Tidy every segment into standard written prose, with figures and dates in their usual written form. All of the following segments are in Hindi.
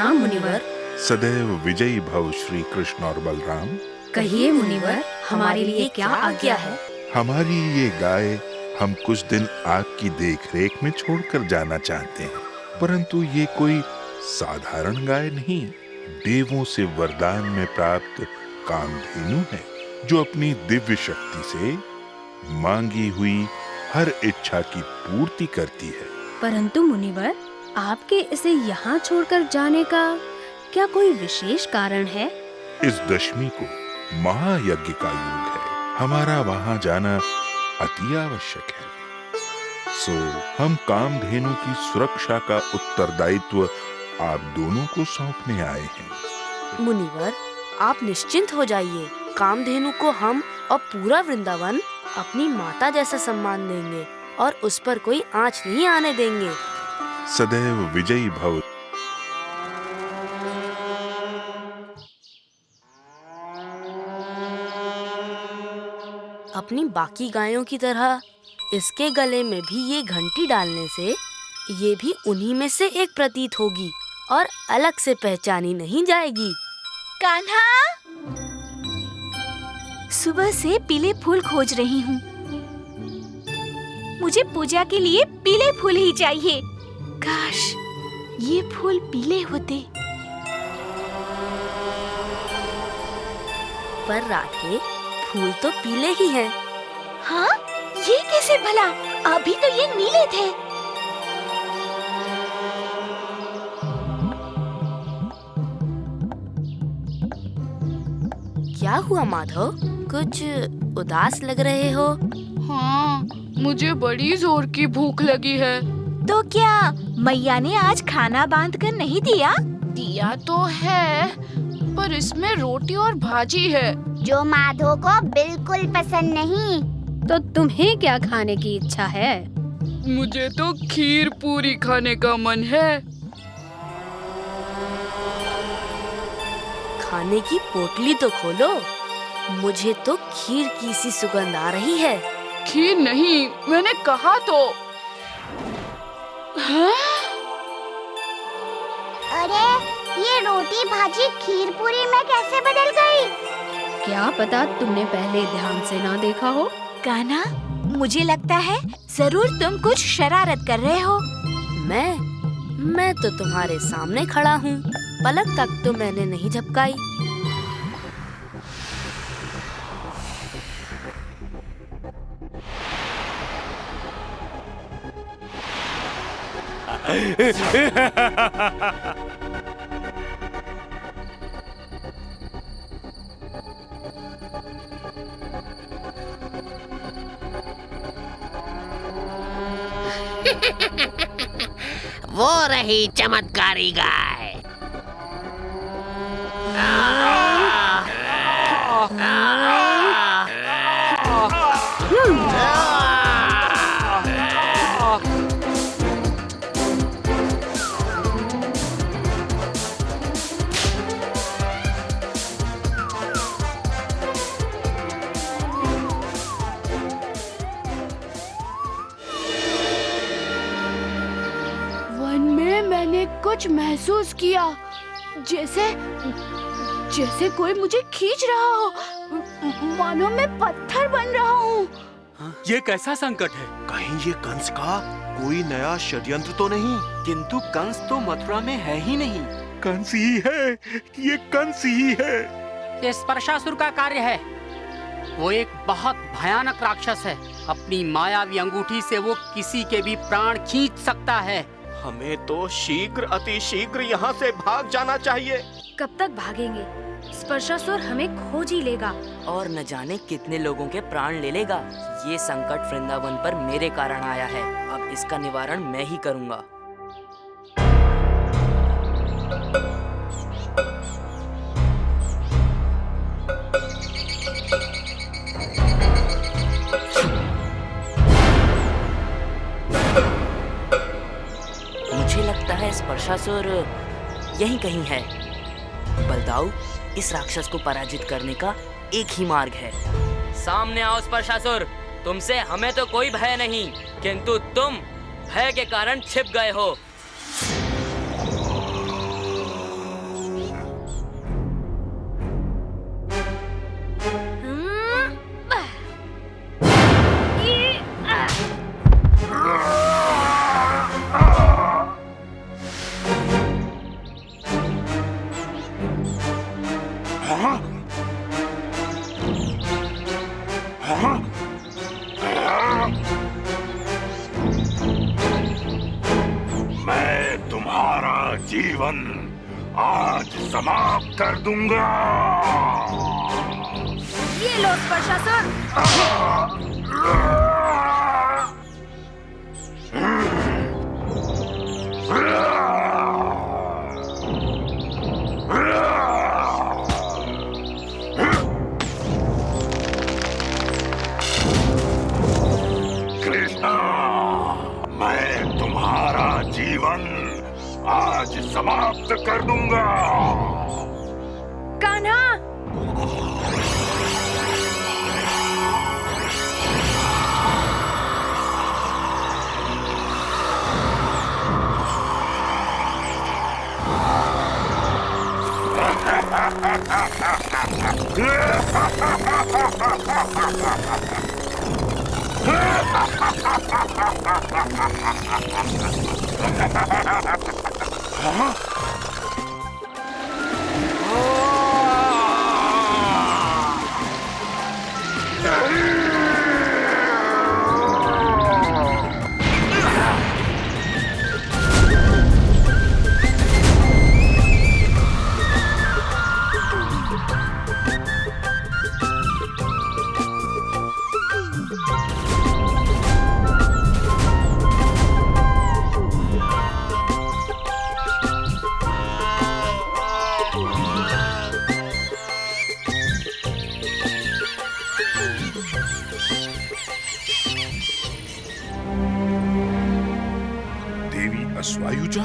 प्रणाम मुनिवर। सदैव विजयी भव श्री कृष्ण और बलराम। कहिए मुनिवर, हमारे लिए क्या आज्ञा है? हमारी ये गाय हम कुछ दिन आपकी देखरेख में छोड़कर जाना चाहते हैं, परंतु ये कोई साधारण गाय नहीं, देवों से वरदान में प्राप्त कामधेनु है, जो अपनी दिव्य शक्ति से मांगी हुई हर इच्छा की पूर्ति करती है। परंतु मुनिवर, आपके इसे यहाँ छोड़कर जाने का क्या कोई विशेष कारण है? इस दशमी को महायज्ञ का योग है, हमारा वहां जाना अति आवश्यक है। सो हम कामधेनु की सुरक्षा का उत्तरदायित्व आप दोनों को सौंपने आए हैं। मुनिवर, आप निश्चिंत हो जाइए। कामधेनु को हम और पूरा वृंदावन अपनी माता जैसा सम्मान देंगे और उस पर कोई आंच नहीं आने देंगे। सदैव विजयी भव। अपनी बाकी गायों की तरह इसके गले में भी ये घंटी डालने से ये भी उन्हीं में से एक प्रतीत होगी और अलग से पहचानी नहीं जाएगी। कान्हा, सुबह से पीले फूल खोज रही हूँ। मुझे पूजा के लिए पीले फूल ही चाहिए। काश ये फूल पीले होते। पर राधे, फूल तो पीले ही हैं। हाँ, ये कैसे भला? अभी तो ये नीले थे। क्या हुआ माधव, कुछ उदास लग रहे हो? हाँ, मुझे बड़ी जोर की भूख लगी है। तो क्या मैया ने आज खाना बांध कर नहीं दिया? दिया तो है, पर इसमें रोटी और भाजी है जो माधव को बिल्कुल पसंद नहीं। तो तुम्हें क्या खाने की इच्छा है? मुझे तो खीर पूरी खाने का मन है। खाने की पोटली तो खोलो। मुझे तो खीर की सी सुगंध आ रही है। खीर नहीं, मैंने कहा तो। हाँ? अरे, ये रोटी भाजी खीर पूरी में कैसे बदल गई? क्या पता तुमने पहले ध्यान से ना देखा हो। कान्हा, मुझे लगता है जरूर तुम कुछ शरारत कर रहे हो। मैं तो तुम्हारे सामने खड़ा हूँ, पलक तक तो मैंने नहीं झपकाई। वो रही चमत्कारी गाय। मैंने कुछ महसूस किया, जैसे कोई मुझे खींच रहा हो, मानो मैं पत्थर बन रहा हूँ। ये कैसा संकट है? कहीं ये कंस का कोई नया षड्यंत्र तो नहीं? किंतु कंस तो मथुरा में है ही नहीं। कंस ही है, ये कंस ही है। ये स्पर्शासुर का कार्य है। वो एक बहुत भयानक राक्षस है। अपनी मायावी अंगूठी से वो किसी के भी प्राण खींच सकता है। हमें तो शीघ्र अति शीघ्र यहाँ से भाग जाना चाहिए। कब तक भागेंगे? स्पर्शासुर हमें खोज ही लेगा और न जाने कितने लोगों के प्राण ले लेगा। ये संकट वृंदावन पर मेरे कारण आया है। अब इसका निवारण मैं ही करूँगा। मुझे लगता है स्पर्शासुर यहीं कहीं है। बलदाऊ, इस राक्षस को पराजित करने का एक ही मार्ग है। सामने आओ स्पर्शासुर। तुमसे हमें तो कोई भय नहीं, किंतु तुम भय के कारण छिप गए हो। जीवन आज समाप्त कर दूंगा। ये लो स्पर्शासुर। कृष्णा, मैं तुम्हारा जीवन आज समाप्त कर दूंगा। कान्हा, देवी अश्वायुजा?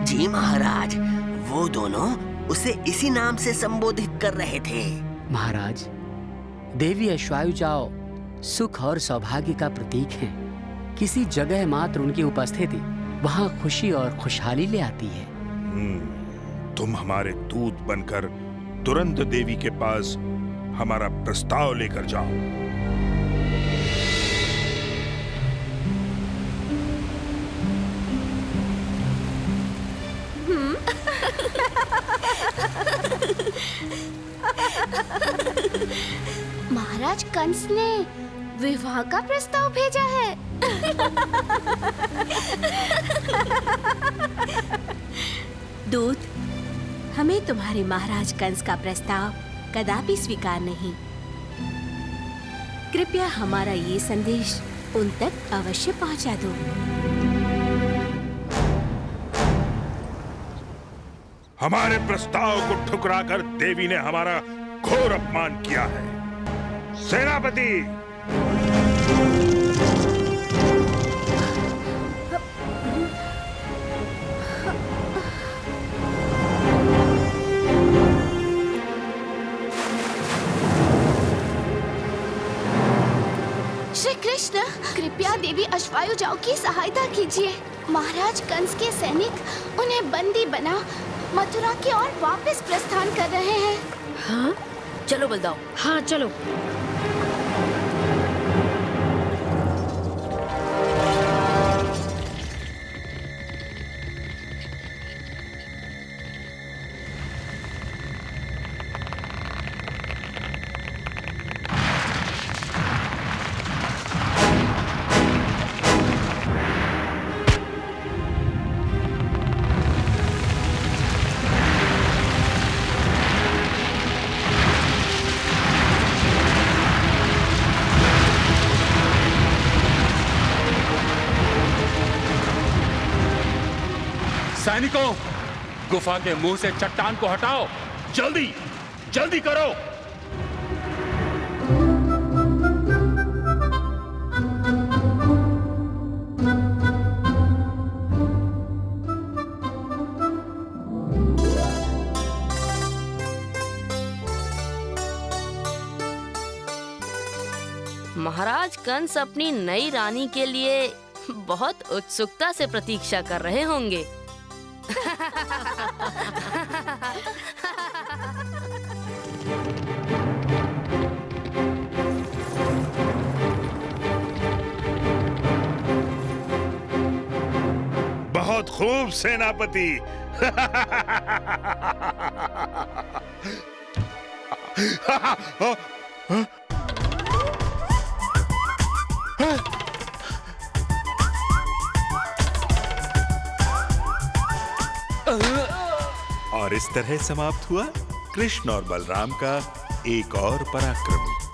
जी महाराज, वो दोनों उसे इसी नाम से संबोधित कर रहे थे। महाराज, देवी अश्वायुजाओ सुख और सौभाग्य का प्रतीक हैं। किसी जगह मात्र उनकी उपस्थिति वहाँ खुशी और खुशहाली ले आती है। तुम हमारे दूत बनकर तुरंत देवी के पास हमारा प्रस्ताव लेकर जाओ। महाराज कंस ने विवाह का प्रस्ताव भेजा है। दूत, हमें तुम्हारे महाराज कंस का प्रस्ताव कदापि स्वीकार नहीं। कृपया हमारा ये संदेश उन तक अवश्य पहुंचा दो। हमारे प्रस्ताव को ठुकराकर देवी ने हमारा घोर अपमान किया है। सेनापति, श्री कृष्ण, कृपया देवी अश्वायुजाओ की सहायता कीजिए। महाराज कंस के सैनिक उन्हें बंदी बना मथुरा की ओर वापस प्रस्थान कर रहे हैं। हाँ, चलो बलदाओ। हाँ चलो। सैनिकों, गुफा के मुंह से चट्टान को हटाओ। जल्दी जल्दी करो। महाराज कंस अपनी नई रानी के लिए बहुत उत्सुकता से प्रतीक्षा कर रहे होंगे। बहुत खूब सेनापति। और इस तरह समाप्त हुआ कृष्ण और बलराम का एक और पराक्रम।